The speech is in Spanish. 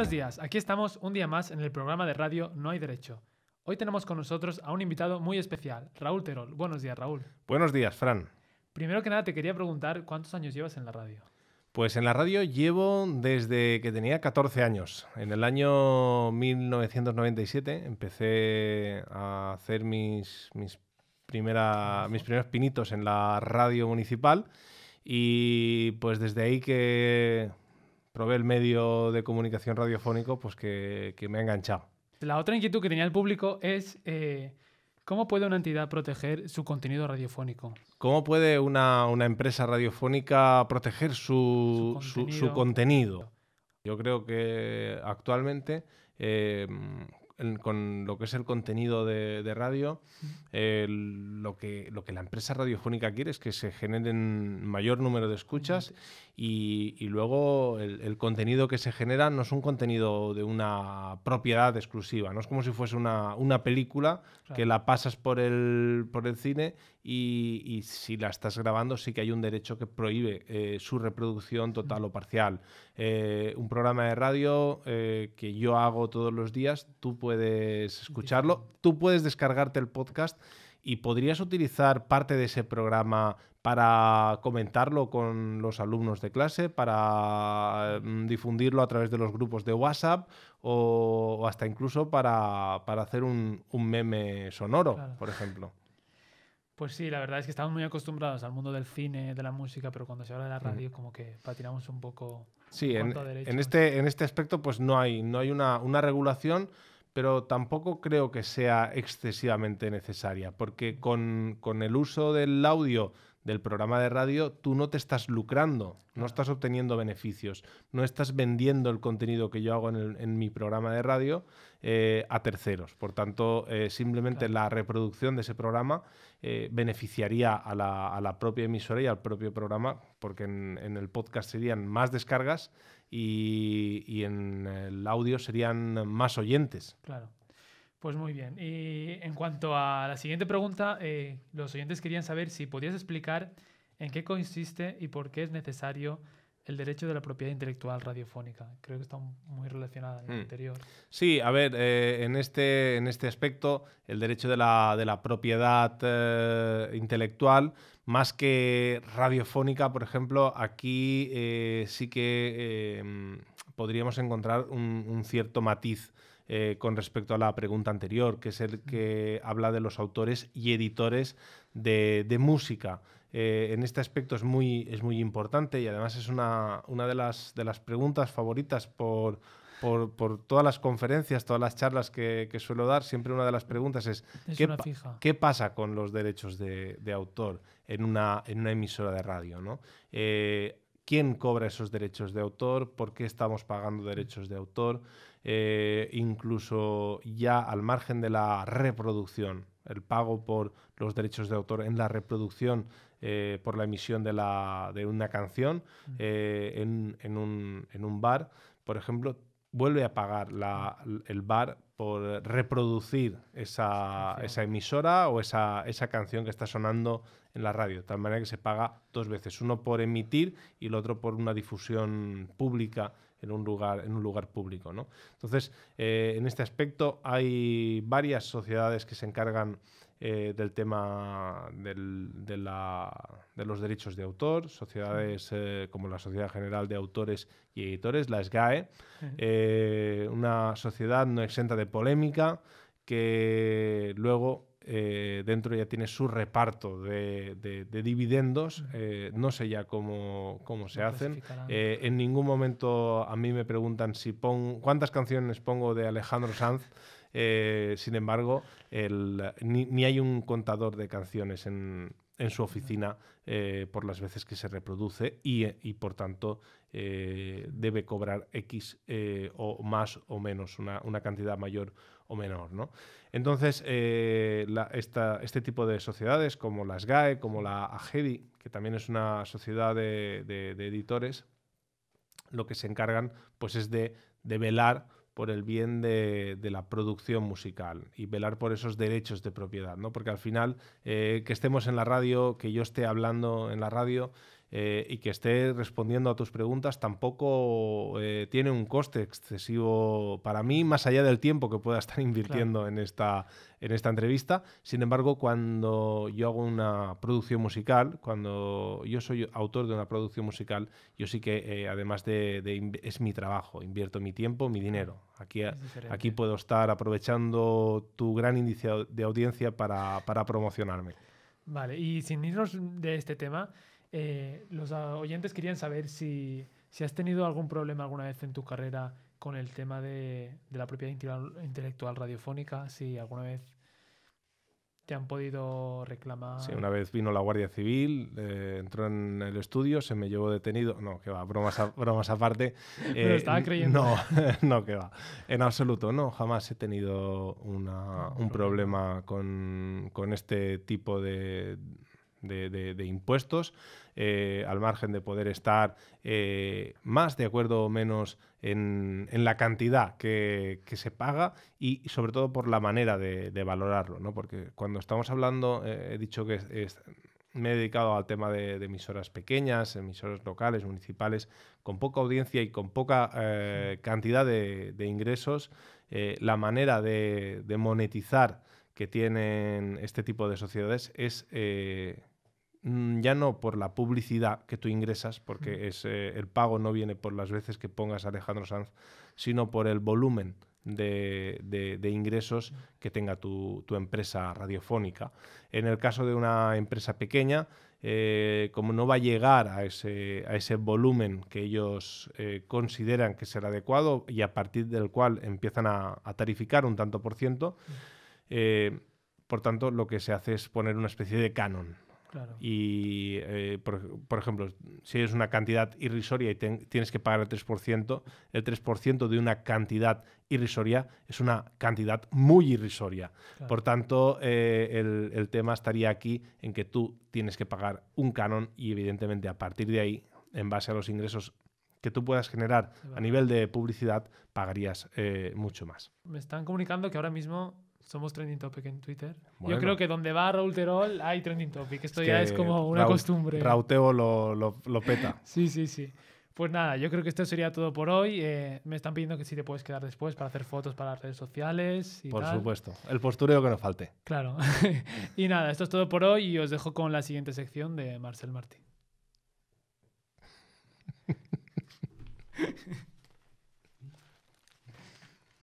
Buenos días, aquí estamos un día más en el programa de radio No hay Derecho. Hoy tenemos con nosotros a un invitado muy especial, Raúl Terol. Buenos días, Raúl. Buenos días, Fran. Primero que nada te quería preguntar cuántos años llevas en la radio. Pues en la radio llevo desde que tenía 14 años. En el año 1997 empecé a hacer mis primeros pinitos en la radio municipal y pues desde ahí que probé el medio de comunicación radiofónico, pues que me ha enganchado. La otra inquietud que tenía el público es ¿cómo puede una entidad proteger su contenido radiofónico? ¿Cómo puede una empresa radiofónica proteger su contenido? Yo creo que actualmente, con lo que es el contenido de radio, lo que la empresa radiofónica quiere es que se generen mayor número de escuchas y luego el contenido que se genera no es un contenido de una propiedad exclusiva, no es como si fuese una película, claro, que la pasas por el cine y si la estás grabando sí que hay un derecho que prohíbe su reproducción total o parcial. Un programa de radio que yo hago todos los días, tú puedes escucharlo, tú puedes descargarte el podcast y podrías utilizar parte de ese programa para comentarlo con los alumnos de clase, para difundirlo a través de los grupos de WhatsApp o hasta incluso para hacer un meme sonoro, claro, por ejemplo. Pues sí, la verdad es que estamos muy acostumbrados al mundo del cine, de la música, pero cuando se habla de la radio como que patinamos un poco. Sí, en este aspecto pues no hay una regulación, pero tampoco creo que sea excesivamente necesaria, porque con el uso del audio del programa de radio tú no te estás lucrando, no estás obteniendo beneficios, no estás vendiendo el contenido que yo hago en mi programa de radio a terceros. Por tanto, simplemente la reproducción de ese programa beneficiaría a la propia emisora y al propio programa, porque en el podcast serían más descargas y en el audio serían más oyentes. Claro. Pues muy bien. Y en cuanto a la siguiente pregunta, los oyentes querían saber si podías explicar en qué consiste y por qué es necesario el derecho de la propiedad intelectual radiofónica. Creo que está muy relacionada en el anterior. Sí, a ver, en este aspecto, el derecho de la propiedad intelectual, más que radiofónica, por ejemplo, aquí sí que podríamos encontrar un cierto matiz con respecto a la pregunta anterior, que es el que habla de los autores y editores de música. En este aspecto es muy importante y además es una de las preguntas favoritas por todas las conferencias, todas las charlas que suelo dar. Siempre una de las preguntas es ¿qué pasa con los derechos de autor en una emisora de radio, ¿no? ¿Quién cobra esos derechos de autor? ¿Por qué estamos pagando derechos de autor? Incluso ya al margen de la reproducción, el pago por los derechos de autor en la reproducción por la emisión de una canción en un bar, por ejemplo, vuelve a pagar el bar por reproducir esa emisora o esa canción que está sonando en la radio, de tal manera que se paga dos veces, uno por emitir y el otro por una difusión pública en un lugar público, ¿no? Entonces, en este aspecto hay varias sociedades que se encargan del tema de los derechos de autor, sociedades como la Sociedad General de Autores y Editores, la SGAE, una sociedad no exenta de polémica que luego dentro ya tiene su reparto de dividendos, no sé ya cómo se hacen. En ningún momento a mí me preguntan cuántas canciones pongo de Alejandro Sanz. Sin embargo, ni hay un contador de canciones en su oficina por las veces que se reproduce y por tanto debe cobrar X o más o menos, una cantidad mayor o menor, ¿no? Entonces, este tipo de sociedades como la SGAE, como la AGEDI, que también es una sociedad de editores, lo que se encargan pues es de velar por el bien de la producción musical y velar por esos derechos de propiedad, ¿no? Porque al final, que estemos en la radio, que yo esté hablando en la radio, y que esté respondiendo a tus preguntas tampoco tiene un coste excesivo para mí, más allá del tiempo que pueda estar invirtiendo en esta entrevista. Sin embargo, cuando yo hago una producción musical, cuando yo soy autor de una producción musical, yo sí que, además es mi trabajo, invierto mi tiempo, mi dinero. Aquí puedo estar aprovechando tu gran índice de audiencia para promocionarme. Vale, y sin irnos de este tema, los oyentes querían saber si has tenido algún problema alguna vez en tu carrera con el tema de la propiedad intelectual radiofónica, si alguna vez te han podido reclamar. Sí, una vez vino la Guardia Civil, entró en el estudio, se me llevó detenido. No, que va, bromas aparte. Me lo estaba creyendo. No, que va. En absoluto, no. Jamás he tenido un problema con este tipo de impuestos, al margen de poder estar más de acuerdo o menos en la cantidad que se paga y sobre todo por la manera de valorarlo, ¿no? Porque cuando estamos hablando, he dicho que me he dedicado al tema de emisoras pequeñas, emisoras locales, municipales, con poca audiencia y con poca cantidad de ingresos. La manera de monetizar que tienen este tipo de sociedades es ya no por la publicidad que tú ingresas, porque el pago no viene por las veces que pongas a Alejandro Sanz, sino por el volumen de ingresos que tenga tu empresa radiofónica. En el caso de una empresa pequeña, como no va a llegar a ese volumen que ellos consideran que será adecuado y a partir del cual empiezan a tarificar un tanto por ciento, por tanto lo que se hace es poner una especie de canon. Claro. Y, por ejemplo, si es una cantidad irrisoria y tienes que pagar el 3% de una cantidad irrisoria es una cantidad muy irrisoria. Claro. Por tanto, el tema estaría aquí en que tú tienes que pagar un canon y, evidentemente, a partir de ahí, en base a los ingresos que tú puedas generar a nivel de publicidad, pagarías mucho más. Me están comunicando que ahora mismo somos trending topic en Twitter. Bueno. Yo creo que donde va Raúl Terol hay trending topic. Esto ya es como una costumbre. Rauteo lo peta. Sí. Pues nada, yo creo que esto sería todo por hoy. Me están pidiendo que si te puedes quedar después para hacer fotos para las redes sociales y por tal. Supuesto. El postureo que no falte. Claro. Y nada, esto es todo por hoy y os dejo con la siguiente sección de Marcel Martín.